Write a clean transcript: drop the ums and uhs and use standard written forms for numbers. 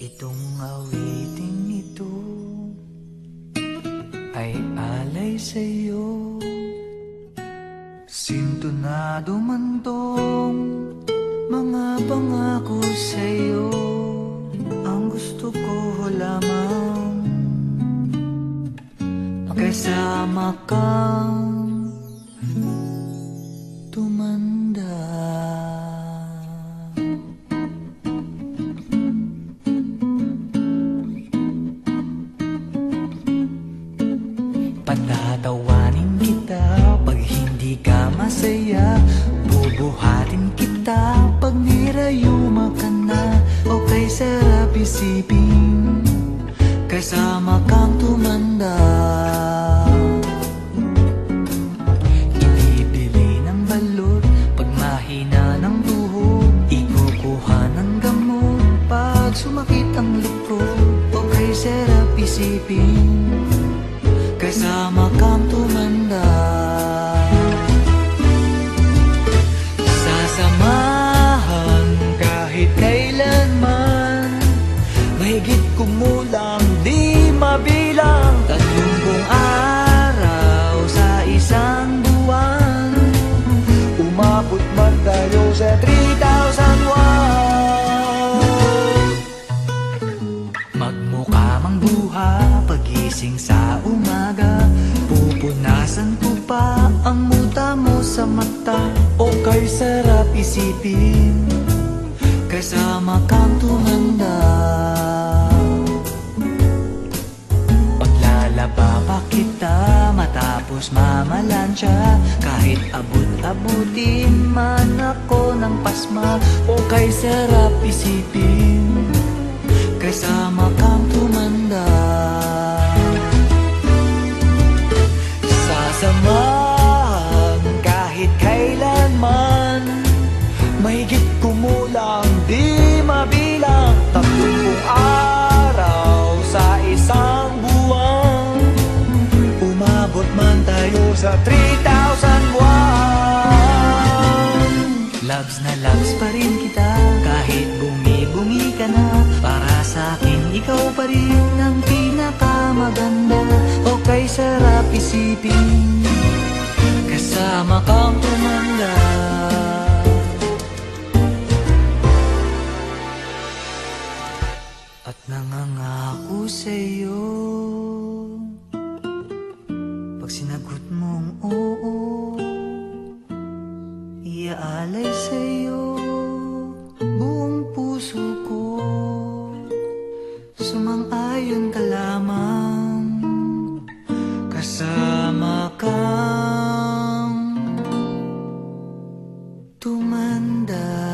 Itong awiting ito ay alay sa'yo. Sintonado man tong mga pangako sa'yo. Ang gusto ko lamang magkasama kang tumanda. Patatawanin kita pag hindi ka masaya. Bubuhatin kita pag nirayuma ka na. O kay sarap isipin kasama kang tumanda. Ibibili ng balot pag mahina ng tuhod. Ikukuha ng gamot pag sumakit ang lukro. O kay sarap isipin kasama kang tumanda. Sasamahan kahit kailanman, mahigit kumulang di mabilang. 30 araw sa isang buwan, umabot man tayo sa 3,000 magmukha mang buha pagising sa umaga. Pupunasan ko pa ang muta mo sa mata. O kay sarap isipin kasama kang tumanda. Paglalaba pa kita matapos mamalansya. Kahit abot-abutin man ako ng pasma. O kay sarap isipin kasama kang tumanda. Sasamahan kahit kailanman, mahigit kumulang di mabilang. 30 araw sa isang buwan, umabot man tayo sa 3,000 buwan. Loves na loves pa rin kita kahit bumi-bungi ka na. Para sa'kin ikaw pa rin ang pinakamaganda. O kay sarap isipin kasama kang tumanda. At nangangako sa'yo pag sinagot mong oo, iaalay sa'yo buong puso ko. Sumang-ayon ka lamang kasama kang tumanda.